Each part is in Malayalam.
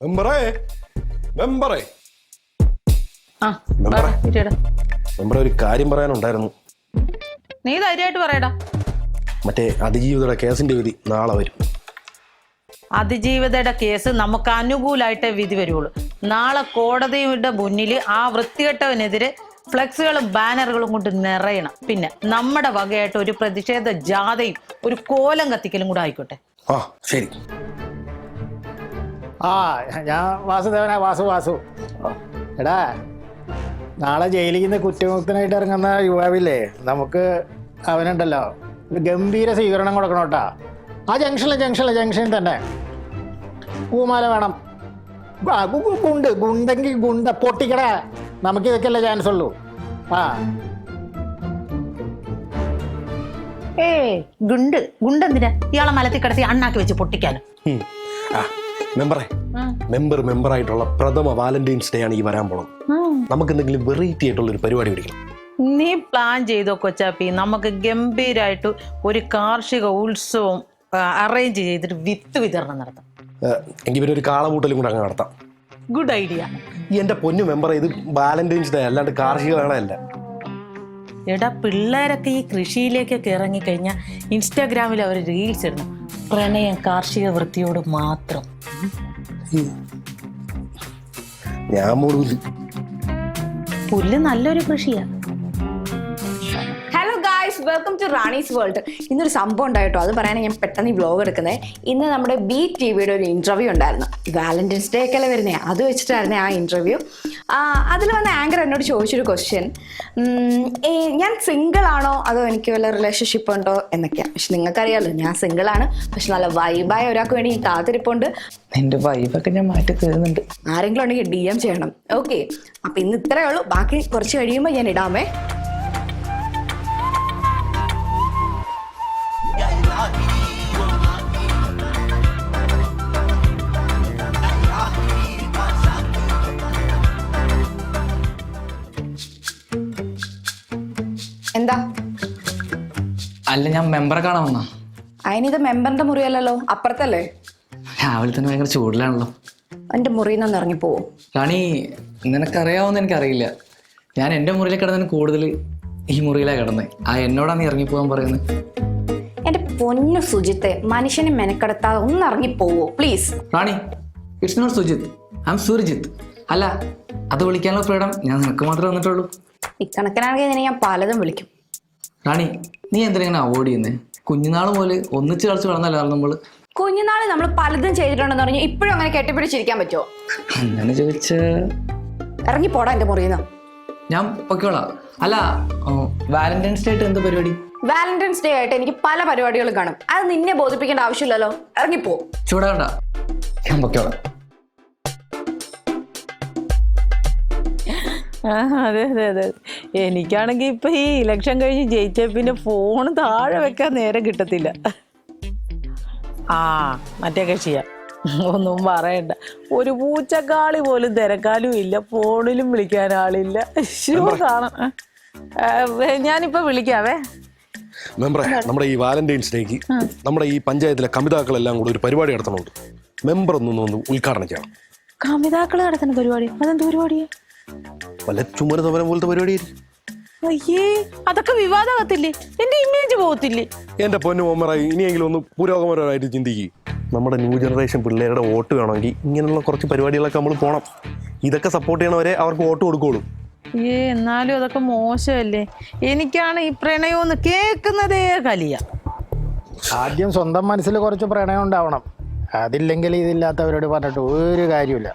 മെമ്പറേ മെമ്പറേ മെമ്പറെ ഒരു കാര്യം പറയാനുണ്ടായിരുന്നു. നീ ധൈര്യമായിട്ട് പറയടാ. മറ്റേ അതിജീവിതയുടെ കേസിന്റെ വിധി നാളെ വരും. അതിജീവിതയുടെ കേസ് നമുക്ക് അനുകൂലമായിട്ടേ വിധി വരുള്ളൂ. നാളെ കോടതിയുടെ മുന്നിൽ ആ വൃത്തികെട്ടവനെതിരെ ഫ്ലെക്സുകളും ബാനറുകളും കൊണ്ട് നിറയണം. പിന്നെ നമ്മുടെ വകയായിട്ട് ഒരു പ്രതിഷേധ ജാഥയും ഒരു കോലം കത്തിക്കലും കൂടെ ആയിക്കോട്ടെ. ആ ശരി. ഞാൻ വാസുദേവനാ. വാസു എടാ, നാളെ ജയിലിൽ നിന്ന് കുറ്റമുക്തനായിട്ട് ഇറങ്ങുന്ന യുവാവില്ലേ, നമുക്ക് അവനുണ്ടല്ലോ ഒരു ഗംഭീര സ്വീകരണം കൊടുക്കണം കേട്ടാ. ആ ജംഗ്ഷനിൽ തന്നെ പൂമാല വേണം. ഗുണ്ടെങ്കിൽ ഗുണ്ട പൊട്ടിക്കട. നമുക്ക് ഇതൊക്കെയല്ലേ ചാൻസ് ഉള്ളൂ. ഗുണ്ടെന്തിനാ ഇയാളെ മലത്തിൽ കിടത്തി അണ്ണാക്കി വെച്ച് പൊട്ടിക്കാനും. മെമ്പറായിട്ടുള്ള പ്രഥമ വാലന്റൈൻസ് ഡേ ആണ് ഈ വരാൻ പോണത്. നമുക്ക് എന്തെങ്കിലും വെറൈറ്റി ആയിട്ടുള്ള ഒരു പരിപാടി പിടിക്കണം. നീ പ്ലാൻ ചെയ്തോ കൊച്ചാപ്പി. നമുക്ക് ഗംഭീരായിട്ട് ഒരു കാർഷിക ഉത്സവം അറേഞ്ച് ചെയ്തിട്ട് വിത്ത് വിതരണം നടത്താം. എങ്കിൽ പിന്നെ ഒരു കാളമൂട്ടലും കൂടെ അങ്ങ് നടത്താം. Good idea. എന്റെ പൊന്നു മെമ്പറെ, ഇത് വാലന്റൈൻസ് ഡേ അല്ലാണ്ട് കാർഷിക വേളയല്ല. എടാ, പിള്ളേരൊക്കെ ഈ കൃഷിയിലേക്കൊക്കെ ഇറങ്ങിക്കഴിഞ്ഞാൽ ഇൻസ്റ്റാഗ്രാമിൽ അവർ റീൽസ് ഇടുന്നു. പ്രണയം കാർഷിക വൃത്തിയോട് മാത്രം. ഞാൻ പുല്ല് നല്ലൊരു കൃഷിയാ. Hello guys, welcome to Rani's world. ഇന്നൊരു സംഭവം ഉണ്ടായിട്ടോ, അത് പറയാനാണ് ഞാൻ പെട്ടെന്ന് ഈ വ്ലോഗ് എടുക്കുന്നത്. ഇന്ന് നമ്മുടെ BTVയുടെ ഒരു ഇന്റർവ്യൂ ഉണ്ടായിരുന്നു. വാലന്റൈൻസ് ഡേ ഒക്കെ അല്ലേ വരുന്നേ, അത് വെച്ചിട്ടായിരുന്നു ആ ഇന്റർവ്യൂ. അതിൽ വന്ന ആങ്കർ എന്നോട് ചോദിച്ചൊരു ക്വസ്റ്റ്യൻ, ഞാൻ സിംഗിൾ ആണോ അതോ എനിക്ക് വല്ല റിലേഷൻഷിപ്പ് ഉണ്ടോ എന്നൊക്കെയാണ്. പക്ഷെ നിങ്ങൾക്കറിയാമല്ലോ, ഞാൻ സിംഗിൾ ആണ്. പക്ഷെ നല്ല വൈബായ ഒരാൾക്ക് വേണ്ടി കാത്തിരിപ്പുണ്ട്. എന്റെ വൈബൊക്കെ ഞാൻ മാറ്റി തരുന്നുണ്ട്. ആരെങ്കിലും ഉണ്ടെങ്കിൽ DM ചെയ്യണം. ഓക്കെ, അപ്പൊ ഇന്ന് ഇത്രയേ ഉള്ളൂ. ബാക്കി കുറച്ച് കഴിയുമ്പോൾ ഞാൻ ഇടാമേ. എന്താ? അല്ല, ഞാൻ മെമ്പറെ കാണാൻ വന്നാ. അതിനിത് മെമ്പറിന്റെ മുറിയല്ലല്ലോ, അപ്പുറത്തല്ലേ? രാവിലെ തന്നെ ഭയങ്കര ചൂടിലാണല്ലോ. എന്റെ മുറിയിൽ നിന്ന് ഇറങ്ങിപ്പോവോ? റാണി, നിനക്കറിയാവുന്ന എനിക്കറിയില്ല. ഞാൻ എൻ്റെ മുറിയിൽ കിടന്നതിന് കൂടുതൽ ഈ മുറിയിലാണ് കിടന്നത്. എന്നോടാ നീ ഇറങ്ങിപ്പോകാൻ പറയുന്നത്? എന്റെ പൊന്നു സുജിത്തെ, മനുഷ്യനെ മെനക്കെടുത്താതെ ഒന്ന് ഇറങ്ങിപ്പോവോ please? Rani, it's not Sujith, I am Surajith. അല്ല, അത് വിളിക്കാനുള്ള ഫ്രീഡം ഞാൻ നിനക്ക് മാത്രമേ വന്നിട്ടുള്ളൂ. ഇക്കണക്കിനാണെങ്കിൽ നിന്നെ ഞാൻ പലതും വിളിക്കും. റാണി, നീ എന്തിനാ അവോയ്ഡ് ചെയ്യുന്നത്? കുഞ്ഞുനാൾ പോലെ ഒന്നിച്ച് കളിച്ച് വളർന്നല്ലോ നമ്മള്. കുഞ്ഞുനാള് നമ്മൾ പലതും ചെയ്തിട്ടുണ്ടെന്ന് പറഞ്ഞു ഇപ്പോഴും അങ്ങനെ കെട്ടിപ്പിടിച്ചിരിക്കാൻ പറ്റുമോ? അങ്ങനെ ചോദിച്ച ഇറങ്ങിപ്പോടാ എന്റെ മുറിയിൽ നിന്ന്. ഞാൻ പൊക്കോളാം. അല്ല, വാലന്റൈൻസ് ഡേ ആയിട്ട് എന്ത് പരിപാടി? വാലന്റൈൻസ് ഡേ ആയിട്ട് എനിക്ക് പല പരിപാടികളും കാണും. അത് നിന്നെ ബോധിപ്പിക്കേണ്ട ആവശ്യമില്ലല്ലോ. ഇറങ്ങിപ്പോ. ചൂടാകണ്ട, ഞാൻ പൊക്കോളാം. അതെ. എനിക്കാണെങ്കിൽ ഇപ്പൊ ഈ ഇലക്ഷൻ കഴിഞ്ഞ് ജയിച്ച പിന്നെ ഫോൺ താഴെ വെക്കാൻ നേരം കിട്ടത്തില്ല. മറ്റേ കക്ഷിയാ, ഒന്നും പറയണ്ട. ഒരു പൂച്ചക്കാളി പോലും തിരക്കാനും ഇല്ല, ഫോണിലും വിളിക്കാൻ ആളില്ല. കാണാം, ഞാനിപ്പോ വിളിക്കാവേ. മെമ്പറെ, നമ്മുടെ ഈ വാലന്റൈൻസ് ഡേക്ക് നമ്മുടെ ഈ പഞ്ചായത്തിലെ കമിതാക്കളെല്ലാം കൂടെ ഒരു പരിപാടി നടത്തണുണ്ട്. മെമ്പർ ഒന്ന് ഉദ്ഘാടനം ചെയ്യണം. കമിതാക്കള് നടത്തുന്ന പരിപാടി? അതെന്ത് പരിപാടിയാ? വല്ല ചുമര സമരം പോലത്തെ പരിപാടി. അയ്യേ, അതൊക്കെ വിവാദമാകത്തില്ലേ? എന്റെ ഇമേജ് പോകത്തില്ലേ? എന്റെ പൊന്നു മെമ്പറായി, ഇനിയെങ്കിലും ഒന്ന് പുരോഗമനമായിട്ട് ചിന്തിക്കുക. നമ്മുടെ ന്യൂ ജനറേഷൻ പിള്ളേരുടെ വോട്ട് വേണമെങ്കിൽ ഇങ്ങനെയുള്ള കുറച്ച് പരിപാടികളൊക്കെ നമ്മൾ പോകണം. ഇതൊക്കെ സപ്പോർട്ട് ചെയ്യണവരെ അവർക്ക് വോട്ട് കൊടുക്കുള്ളൂ. എന്നാലും അതൊക്കെ മോശമല്ലേ? എനിക്കാണ് ഈ പ്രണയം കേൾക്കുന്നതേ കലിയ. ആദ്യം സ്വന്തം മനസ്സിൽ കുറച്ച് പ്രണയം ഉണ്ടാവണം. അതില്ലെങ്കിൽ ഇതില്ലാത്തവരോട് പറഞ്ഞിട്ട് ഒരു കാര്യമില്ല.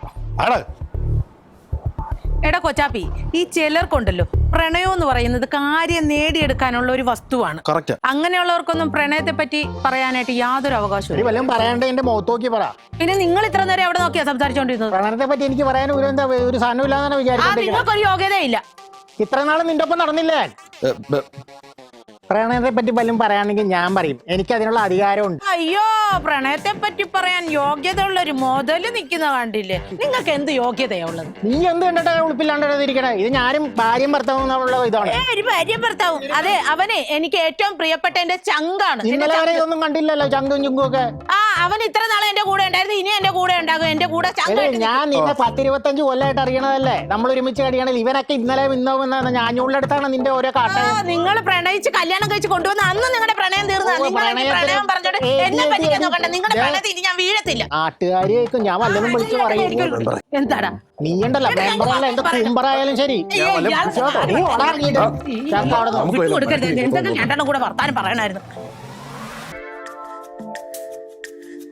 എടാ കൊച്ചാപ്പി, ഈ ചിലർക്കുണ്ടല്ലോ പ്രണയം എന്ന് പറയുന്നത് കാര്യം നേടിയെടുക്കാനുള്ള ഒരു വസ്തുവാണ്. അങ്ങനെയുള്ളവർക്കൊന്നും പ്രണയത്തെ പറ്റി പറയാനായിട്ട് യാതൊരു അവകാശവും പറയാണ്ട് എന്റെ മുഖത്ത് നോക്കി പറ. പിന്നെ നിങ്ങൾ ഇത്ര നേരം അവിടെ നോക്കിയാ സംസാരിച്ചോണ്ടിരുന്നത്? പ്രണയത്തെ പറ്റി എനിക്ക് പറയാൻ ഒരു സാധനം ഇല്ലാന്നാണ് വിചാരിച്ചത്. നിങ്ങൾക്കൊരു യോഗ്യതയില്ല. ഇത്ര നാളെ നിന്റെ ഒപ്പം നടന്നില്ലേ? പ്രണയത്തെ പറ്റി വല്ലതും പറയാണെങ്കിൽ ഞാൻ പറയും, എനിക്ക് അതിനുള്ള അധികാരമുണ്ട്. അയ്യോ, പ്രണയത്തെ പറ്റി പറയാൻ യോഗ്യത ഉള്ള ഒരു മുതല് നിൽക്കുന്ന കണ്ടില്ലേ? നിങ്ങൾക്ക് എന്ത് യോഗ്യതയാ ഉള്ളത്? നീ എന്ത് കണ്ടിട്ടാ ഉൾപ്പില്ലാണ്ടിരിക്കണേ? ഇത് ഞാനും ഭാര്യയും ഭർത്താവും എന്നുള്ള ഇതാണ്. ഒരു ഭാര്യയും ഭർത്താവും? അതെ, അവനെ എനിക്ക് ഏറ്റവും പ്രിയപ്പെട്ട എന്റെ ചങ്കാണ്. ഇന്നലെ വരെ ഇതൊന്നും കണ്ടില്ലല്ലോ, ചങ്കും ചുങ്കും ഒക്കെ. അവൻ ഇത്ര നാളെ എന്റെ കൂടെ ഉണ്ടായിരുന്നു, ഇനി എന്റെ കൂടെ ഉണ്ടാകും, എന്റെ കൂടെ ചങ്കായിട്ട് ഞാൻ നിന്നെ 10-25 കൊല്ലമായിട്ട് അറിയണതല്ലേ, നമ്മൾ ഒരുമിച്ച് കഴിയണല്ലോ. ഇവനൊക്കെ ഇന്നലെ ഇന്നോന്നാണ് ഞാഞ്ഞുള്ളടുത്താണ് നിന്റെ ഓരോ കാട്ടം. നിങ്ങൾ പ്രണയിച്ച് കല്യാണം കഴിച്ച് കൊണ്ടുവന്ന അന്ന് നിങ്ങളുടെ പ്രണയം തീർന്നു. പ്രണയം പറഞ്ഞോട്ട് എന്നെ പറ്റിക്കാൻ നോക്കണ്ട. നിങ്ങളുടെ പ്രണയത്തിൽ ഇനി ഞാൻ വീഴത്തില്ല. നാട്ടുകാരിയേക്കും ഞാൻ വല്ലതും വിളിച്ചു പറയും. എന്താടാ നീ ഉണ്ടല്ലോ മെമ്പറല്ല, എന്ത് കുമ്പറായാലും ശരി. കൊടുക്കരുത്. എന്തൊക്കെ രണ്ടെണ്ണം കൂടെ വർത്താനം പറയണായിരുന്നു.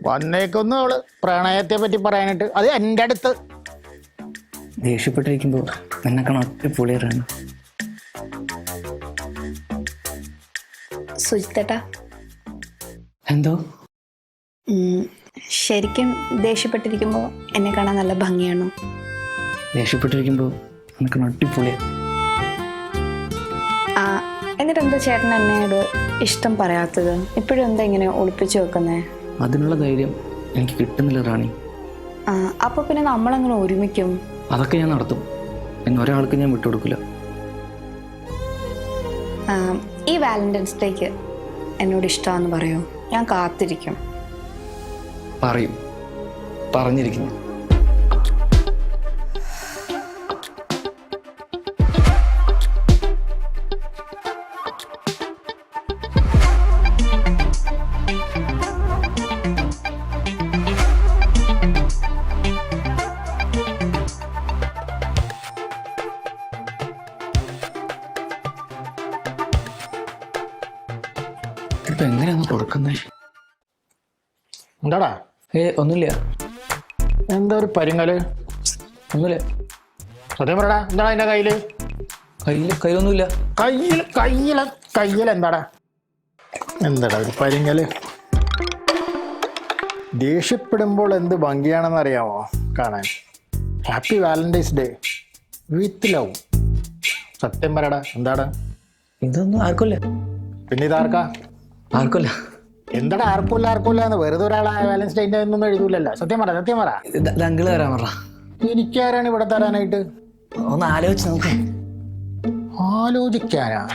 വന്നേക്കൊന്നു അവള് പ്രണയത്തെ പറ്റി പറയാനായിട്ട്, അത് എന്റെ അടുത്ത്. ദേഷ്യപ്പെട്ടിരിക്കുമ്പോ നിന്നെ ഒറ്റ പുളിയറാണ്. സുജിത്തേട്ടാ, എന്തോ ശരിക്കും ദേഷ്യപ്പെട്ടിരിക്കുമ്പോൾ എന്നെ കാണാൻ നല്ല ഭംഗിയാണോ? ദേഷ്യപ്പെട്ടിരിക്കുമ്പോ നിനക്ക് അടിപൊളിയാ. എന്നിട്ട് എന്താ ചേട്ടൻ എന്നോട് ഇഷ്ടം പറയാത്തത്? ഇപ്പോഴും എന്താ ഇങ്ങനെ ഒളിപ്പിച്ചു വെക്കുന്നേ? അതിനുള്ള ധൈര്യം എനിക്ക് കിട്ടുന്നില്ല റാണി. അപ്പൊ പിന്നെ നമ്മളെങ്ങനെ ഒരുമിക്കും? അതൊക്കെ ഞാൻ നടത്തും. എന്നെ ഒരാൾക്ക് ഞാൻ വിട്ടുകൊടുക്കില്ല. ഈ വാലന്റൈൻസ് ഡേക്ക് എന്നോട് ഇഷ്ടമാണെന്ന് പറയൂ, ഞാൻ കാത്തിരിക്കും. പറയും, പറഞ്ഞിരിക്കുന്നു. ഇപ്പൊ എങ്ങനെയാന്ന് തുറക്കുന്നേ? എന്താടാ ഒന്നുമില്ല. എന്താ ഒരു പരിങ്ങല്? ഒന്നുമില്ല. സത്യം പറയടാ, എന്താടാ എന്റെ കയ്യില്? കയ്യിലൊന്നുമില്ല. കയ്യിൽ എന്താടാ ഒരു പരിങ്ങല്? ദേഷ്യപ്പെടുമ്പോൾ എന്ത് ഭംഗിയാണെന്ന് അറിയാമോ കാണാൻ? Happy Valentine's day with love. സത്യം പറയടാ, എന്താടാ? ഇതൊന്നും ആർക്കുമില്ല. പിന്നെ ഇതാർക്കാ? ആർക്കുമില്ല. എന്താടാ ആർക്കുമില്ല എന്ന് വെറുതെ ഒരാളെ വാലൻസ് ഡേന്റെ ഒന്നും എഴുതൂലല്ലോ. സത്യം പറ. അങ്കിള് തരാൻ പറ. എനിക്കാരാണ് ഇവിടെ തരാനായിട്ട്? ഒന്ന് ആലോചിച്ച് നോക്ക്. ആലോചിക്കാനാ?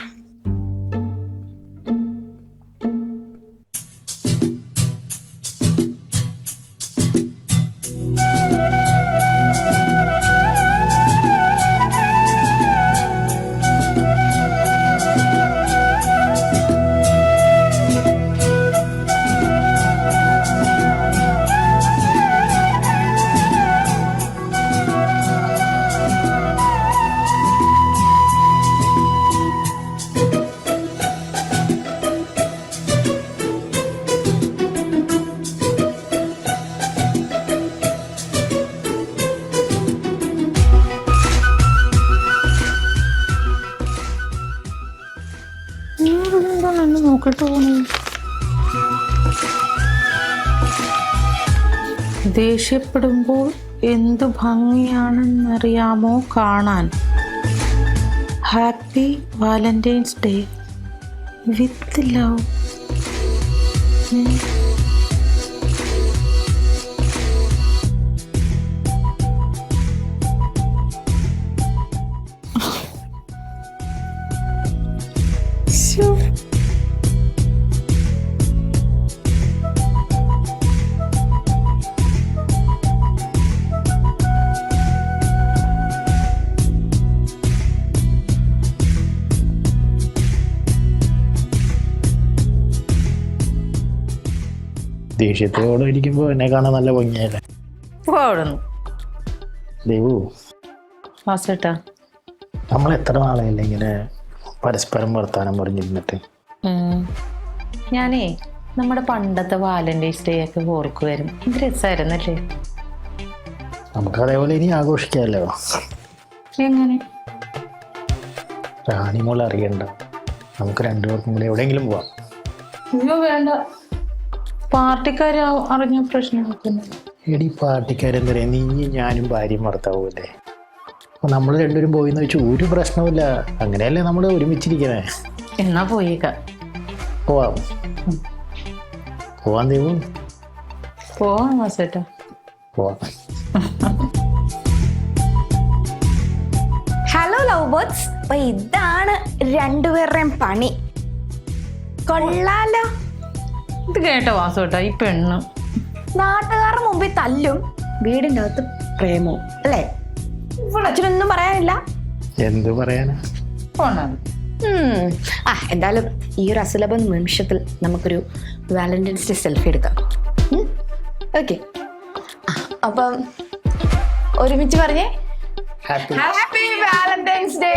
ദേഷ്യപ്പെടുമ്പോൾ എന്തു ഭംഗിയാണെന്നറിയാമോ കാണാൻ? Happy Valentine's day with love. ദേഷ്യത്തോടെ ഇരിക്കുമ്പോ എന്നെ കാണാൻ നല്ല ഭംഗിയല്ലേ? ദേവു, നമ്മൾ എത്ര നാളായില്ല ഇങ്ങനെ പരസ്പരം വർത്താനം പറഞ്ഞിരുന്നിട്ട്? ഞാനേ നമ്മുടെ പണ്ടത്തെ വാലന്റൈൻസ് ഡേ ഒക്കെ ഓർക്കുമായിരുന്നു. എന്ത് രസമായിരുന്നല്ലേ? നമുക്ക് അതേപോലെ ഇനി ആഘോഷിക്കാമല്ലോ. എങ്ങനെ? റാണിമോൾ അറിയണ്ട, നമുക്ക് രണ്ടുപേർക്കും കൂടെ എവിടെയെങ്കിലും പോവാം. അയ്യോ വേണ്ട, പാർട്ടിക്കാർ അറിഞ്ഞ പ്രശ്നം. എടി പാർട്ടിക്കാരെന്തറിയാം, നീ ഞാനും ഭാര്യയും ഭർത്താവൂല്ലേ? അപ്പൊ നമ്മൾ രണ്ടുപേരും പോയിന്ന് വെച്ചാൽ ഒരു പ്രശ്നവുമില്ല. അങ്ങനെയല്ലേ നമ്മൾ ഒരുമിച്ചിരിക്കണേ. എന്നാ പോയേക്കാം. പോവാൻ ദേവു? പോവാം മാസേട്ടാ, പോവാം. ഹലോ ലവ് ബേർഡ്സ്, അപ്പൊ ഇതാണ് രണ്ടുപേരുടെയും പണി. കൊള്ളാലോ. ഇത് കേട്ടോ വാസോട്ടാ, ഈ പെണ്ണ് നാട്ടുകാരുടെ മുമ്പിൽ തല്ലും, വീടിന്റെ അകത്ത് പ്രേമവും, അല്ലേ? അച്ഛനൊന്നും പറയാനില്ല? എന്ത് പറയാനാ? എന്തായാലും ഈ ഒരു അസുലഭ നിമിഷത്തിൽ നമുക്കൊരു വാലന്റൈൻസ് ഡേ സെൽഫി എടുക്കാം. ഓക്കെ, അപ്പം ഒരുമിച്ച് പറഞ്ഞേ ഹാപ്പി വാലന്റൈൻസ് ഡേ.